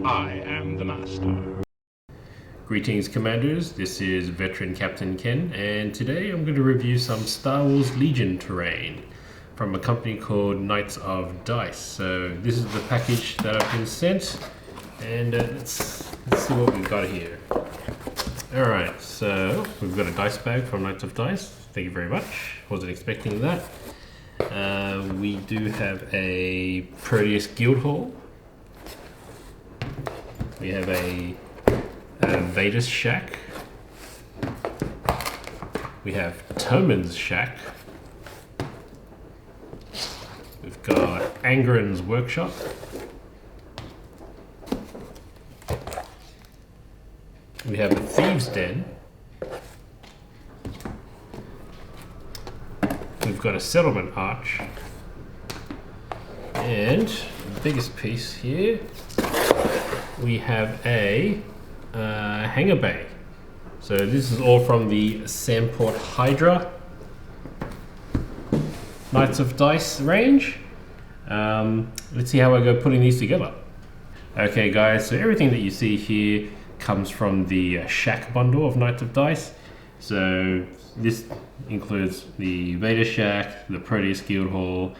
I am the master. Greetings Commanders, this is Veteran Captain Ken, and today I'm going to review some Star Wars Legion terrain from a company called Knights of Dice. So this is the package that I've been sent, and let's see what we've got here. Alright, so we've got a dice bag from Knights of Dice. Thank you very much, wasn't expecting that. We do have a Prettiest Guildhall. We have a Thieves Shack. We have Tomans Shack. We've got Angren's Workshop. We have Thieves Den. We've got a Settlement Arch. And the biggest piece here, we have a Hangar Bay. So this is all from the Sandport Hydra Knights of Dice range. Let's see how I go putting these together. Okay guys, so everything that you see here comes from the Shack bundle of Knights of Dice. So this includes the Vader Shack, the Prettiest Guildhall,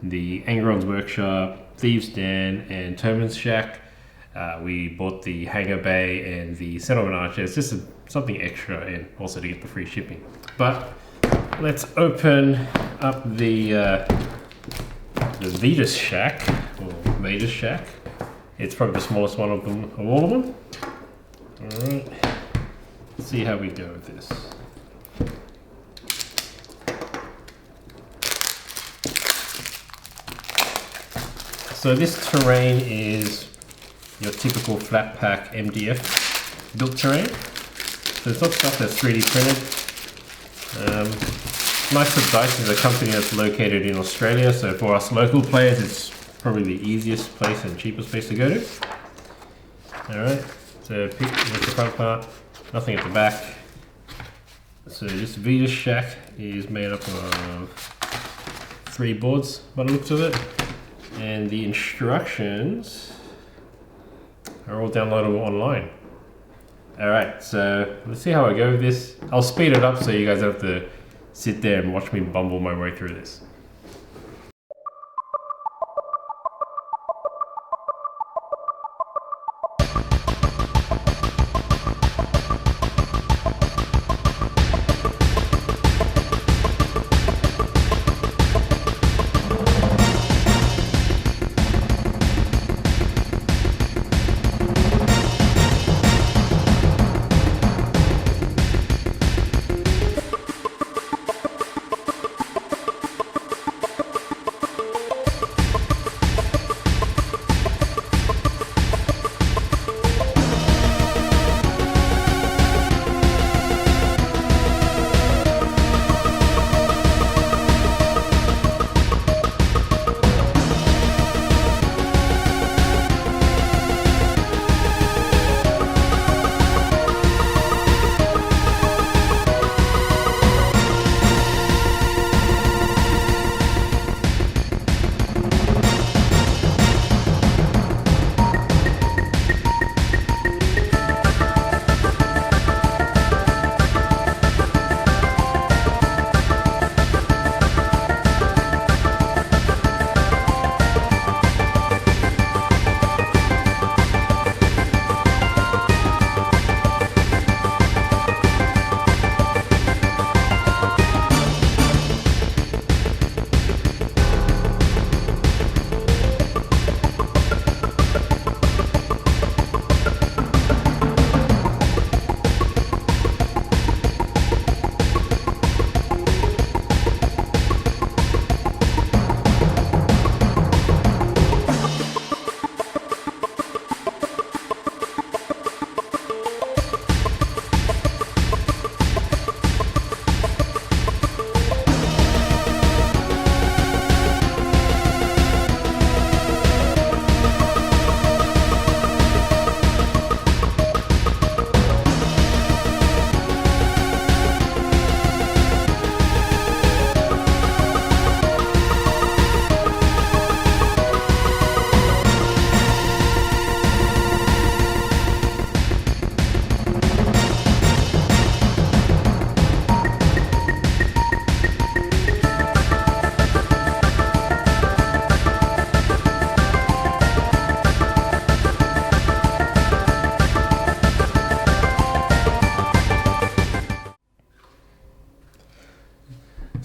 the Angren's Workshop, Thieves Den, and Tomans Shack. We bought the Hangar Bay and the Settlement Arch. It's just something extra, and also to get the free shipping. But let's open up the Vader Shack, or Vader Shack. It's probably the smallest one of them, of all of them. Alright, let's see how we go with this. So this terrain is your typical flat pack MDF built terrain. So it's not stuff that's 3D printed. Knights of Dice is a company that's located in Australia, so for us local players it's probably the easiest place and cheapest place to go to. Alright, so pick with the front part, nothing at the back. So this Vader Shack is made up of 3 boards by the looks of it, and the instructions are all downloadable online. Alright, so let's see how I go with this. I'll speed it up so you guys have to sit there and watch me bumble my way through this.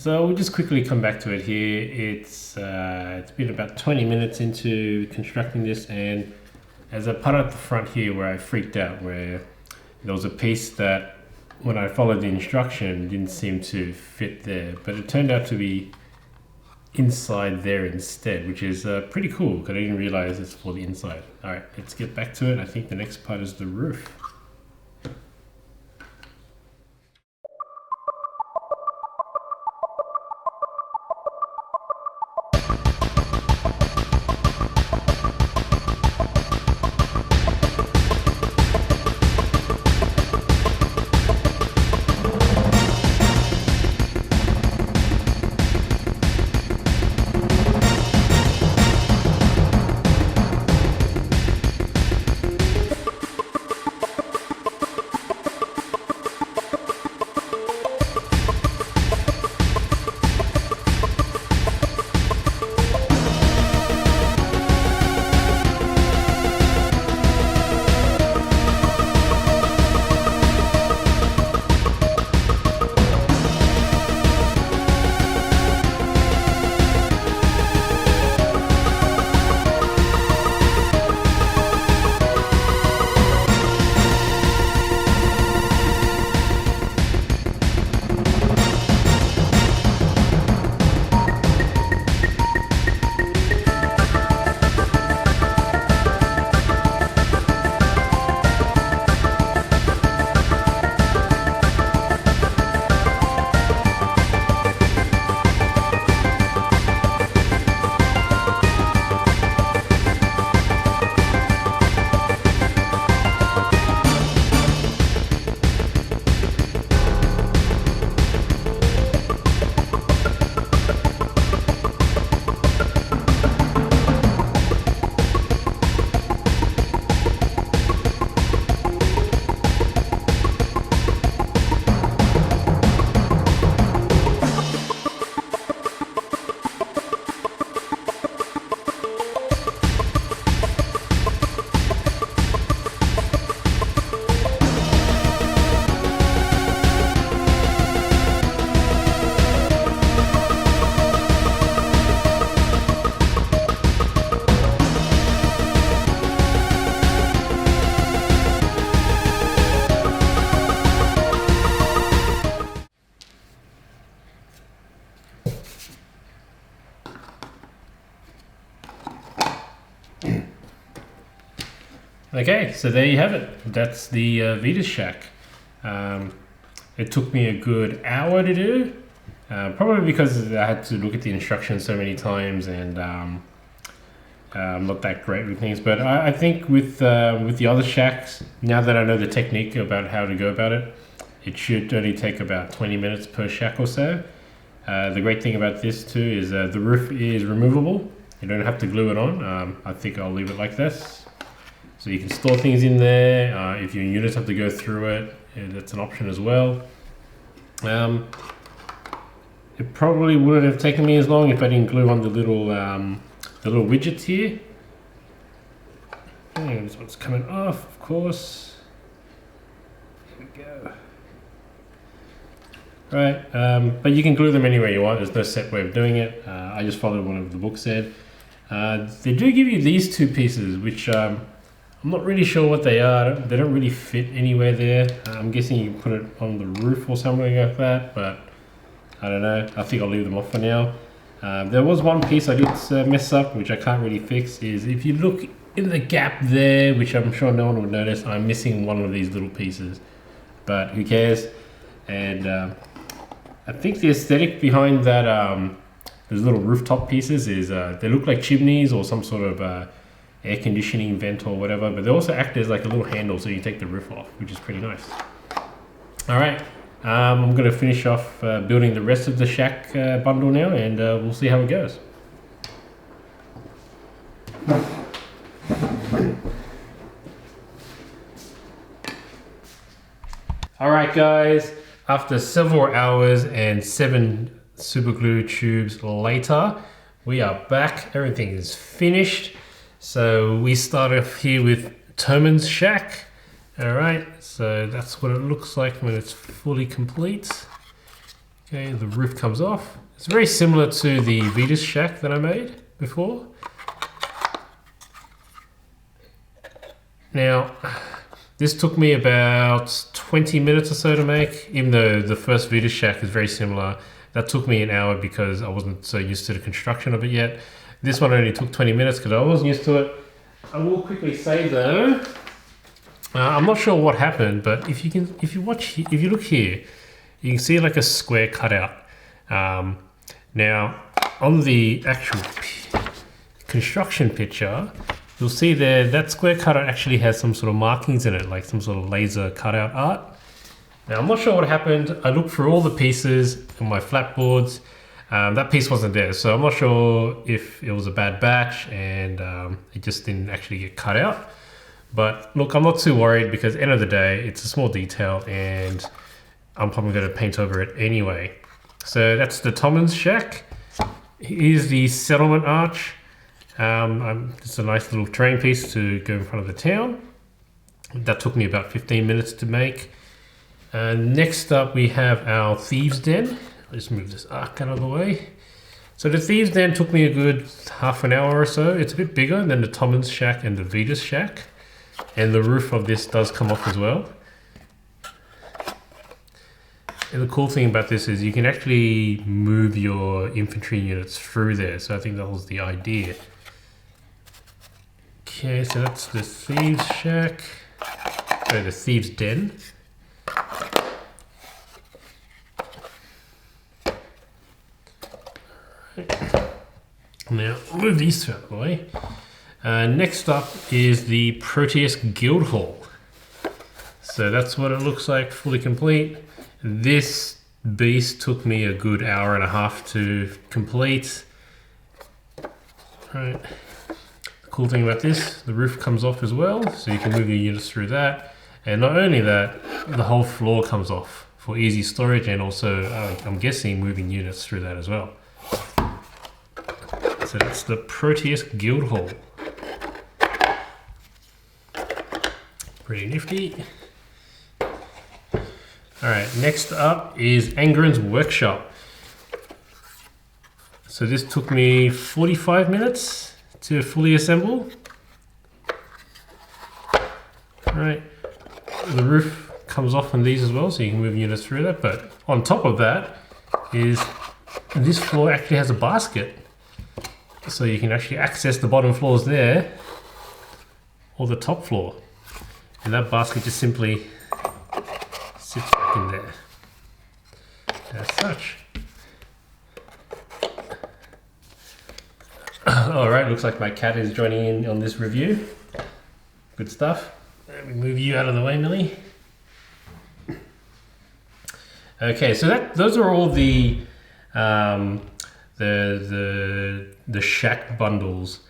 So we'll just quickly come back to it here. It's been about 20 minutes into constructing this, and as a part at the front here where I freaked out, where there was a piece that when I followed the instruction didn't seem to fit there, but it turned out to be inside there instead, which is pretty cool because I didn't realize it's for the inside. All right, let's get back to it. I think the next part is the roof. Okay, so there you have it. That's the Prettiest Shack. It took me a good hour to do, probably because I had to look at the instructions so many times, and I'm not that great with things. But I think with the other shacks, now that I know the technique about how to go about it, it should only take about 20 minutes per shack or so. The great thing about this too is the roof is removable. You don't have to glue it on. I think I'll leave it like this. So you can store things in there. If your units have to go through it, that's an option as well. It probably wouldn't have taken me as long if I didn't glue on the little widgets here. Okay, this one's coming off, of course. Here we go. Right, but you can glue them anywhere you want. There's no set way of doing it. I just followed what the book said. They do give you these two pieces, which I'm not really sure what they are. They don't really fit anywhere there. I'm guessing you can put it on the roof or something like that, but I don't know. I think I'll leave them off for now. There was one piece I did mess up, which I can't really fix, is if you look in the gap there, which I'm sure no one would notice, I'm missing one of these little pieces, but who cares? And I think the aesthetic behind that, those little rooftop pieces is they look like chimneys or some sort of air conditioning vent or whatever, but they also act as like a little handle so you can take the roof off, which is pretty nice. All right, I'm going to finish off building the rest of the shack bundle now, and we'll see how it goes. All right, guys, after several hours and 7 super glue tubes later, we are back. Everything is finished. So we start off here with Tomans Shack. All right, so that's what it looks like when it's fully complete. Okay, the roof comes off. It's very similar to the Prettiest Shack that I made before. Now, this took me about 20 minutes or so to make, even though the first Prettiest Shack is very similar. That took me an hour because I wasn't so used to the construction of it yet. This one only took 20 minutes because I wasn't used to it. I will quickly say though, I'm not sure what happened, but if you look here, you can see like a square cutout. Now, on the actual construction picture, you'll see there that square cutout actually has some sort of markings in it, like some sort of laser cutout art. Now, I'm not sure what happened. I looked through all the pieces on my flat boards. That piece wasn't there, so I'm not sure if it was a bad batch and it just didn't actually get cut out. But look, I'm not too worried because at the end of the day, it's a small detail and I'm probably going to paint over it anyway. So that's the Tomans Shack. Here's the settlement arch. It's a nice little terrain piece to go in front of the town. That took me about 15 minutes to make. Next up, we have our Thieves Den. Let's move this arc out of the way. So the Thieves Den took me a good half an hour or so. It's a bit bigger than the Tomans Shack and the Prettiest Shack. And the roof of this does come off as well. And the cool thing about this is you can actually move your infantry units through there. So I think that was the idea. Okay, so that's the Thieves Shack. So the Thieves Den. Now, I'll move these two out of the way. Next up is the Prettiest Guildhall. So that's what it looks like, fully complete. This beast took me a good hour and a half to complete. Right. The cool thing about this, the roof comes off as well, so you can move your units through that. And not only that, the whole floor comes off for easy storage and also, I'm guessing, moving units through that as well. So that's the Prettiest Guildhall. Pretty nifty. Alright, next up is Angren's Workshop. So this took me 45 minutes to fully assemble. Alright, the roof comes off on these as well, so you can move units through that, but on top of that is this floor actually has a basket. So you can actually access the bottom floors there, or the top floor. And that basket just simply sits back in there, as such. Alright, looks like my cat is joining in on this review. Good stuff. Let me move you out of the way, Millie. Okay, so those are all the Shack bundles.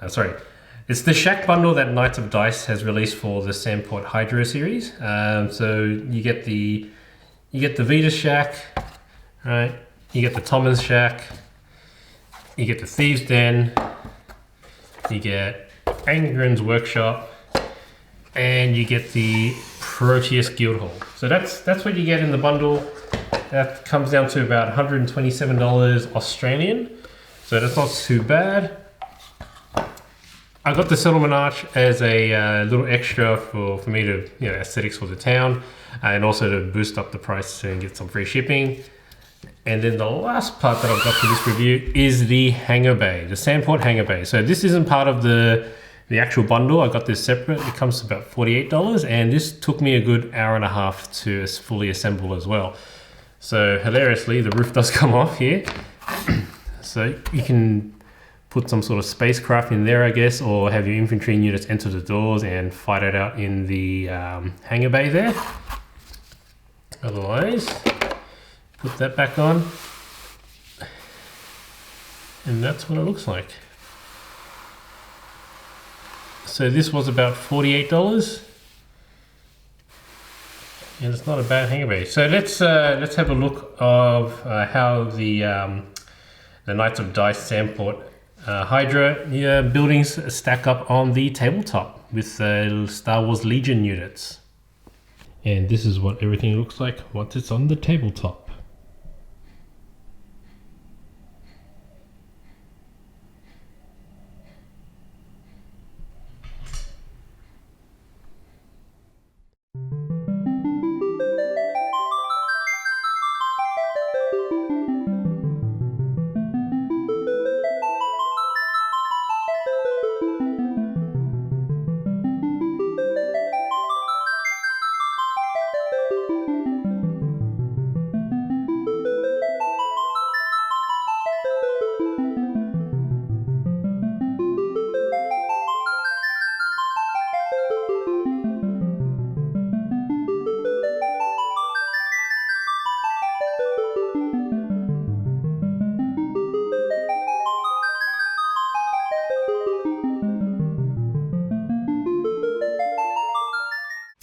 Sorry, it's the Shack bundle that Knights of Dice has released for the Sandport Hydra series. So you get the Prettiest Shack, right? You get the Tomans Shack. You get the Thieves Den. You get Angren's Workshop, and you get the Prettiest Guildhall. So that's what you get in the bundle. That comes down to about $127 Australian. So that's not too bad. I got the settlement arch as a little extra for me to, aesthetics for the town, and also to boost up the price and get some free shipping. And then the last part that I've got for this review is the Hangar Bay, the Sandport Hangar Bay. So this isn't part of the actual bundle. I got this separate. It comes to about $48, and this took me a good hour and a half to fully assemble as well. So hilariously, the roof does come off here. So you can put some sort of spacecraft in there, I guess, or have your infantry units enter the doors and fight it out in the hangar bay there. Otherwise, put that back on. And that's what it looks like. So this was about $48. And it's not a bad hangar bay. So let's have a look of how the Knights of Dice Sandport Hydra buildings stack up on the tabletop with Star Wars Legion units. And this is what everything looks like once it's on the tabletop.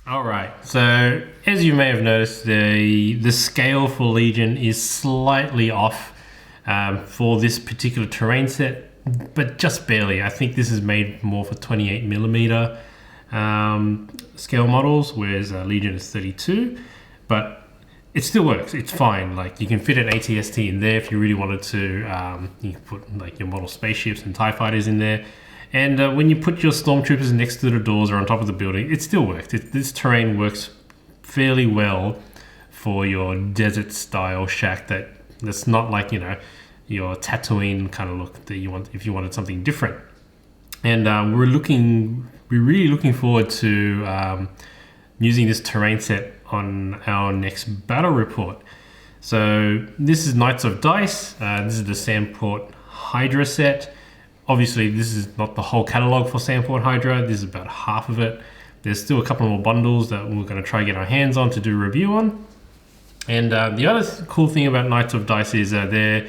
All right, so as you may have noticed, the scale for Legion is slightly off for this particular terrain set, but just barely. I think this is made more for 28mm scale models, whereas Legion is 32, but it still works. It's fine. Like, you can fit an ATST in there if you really wanted to. You can put like your model spaceships and TIE fighters in there. And when you put your stormtroopers next to the doors or on top of the building, it still works. This terrain works fairly well for your desert style shack that's not like, you know, your Tatooine kind of look that you want if you wanted something different. And we're really looking forward to using this terrain set on our next battle report. So this is Knights of Dice. This is the Sandport Hydra set. Obviously, this is not the whole catalog for Sandport Hydra. This is about half of it. There's still a couple more bundles that we're going to try to get our hands on to do a review on. And the other cool thing about Knights of Dice is they're,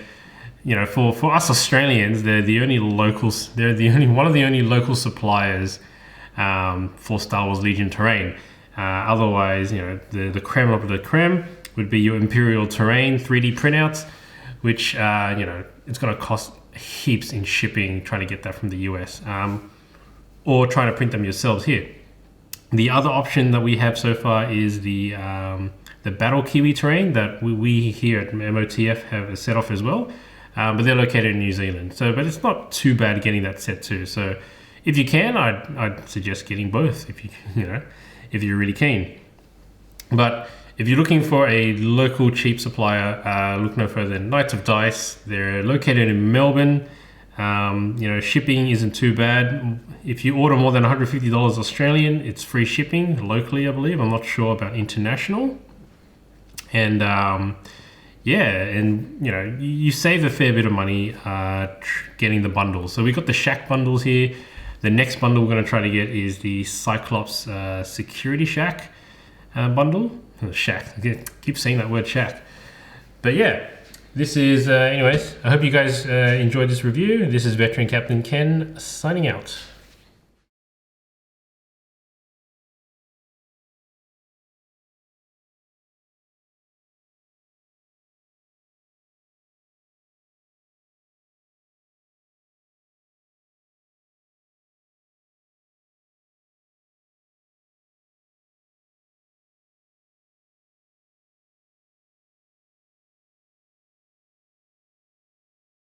you know, for us Australians, they're the only locals. They're one of the only local suppliers for Star Wars Legion terrain. Otherwise, you know, the creme of the creme would be your Imperial terrain 3D printouts, which you know, it's going to cost heaps in shipping trying to get that from the US, or trying to print them yourselves here. The other option that we have so far is the Battle Kiwi terrain that we here at MOTF have a set off as well, but they're located in New Zealand. So, but it's not too bad getting that set too. So, if you can, I'd suggest getting both if if you're really keen. But if you're looking for a local cheap supplier, look no further than Knights of Dice. They're located in Melbourne. You know, shipping isn't too bad. If you order more than $150 Australian, it's free shipping locally, I believe. I'm not sure about international. And yeah, and you know, you save a fair bit of money getting the bundles. So we got the Shack bundles here. The next bundle we're going to try to get is the Cyclops Security Shack bundle. Shack. I keep saying that word shack. But yeah, this is anyways, I hope you guys enjoyed this review. This is Veteran Captain Ken signing out.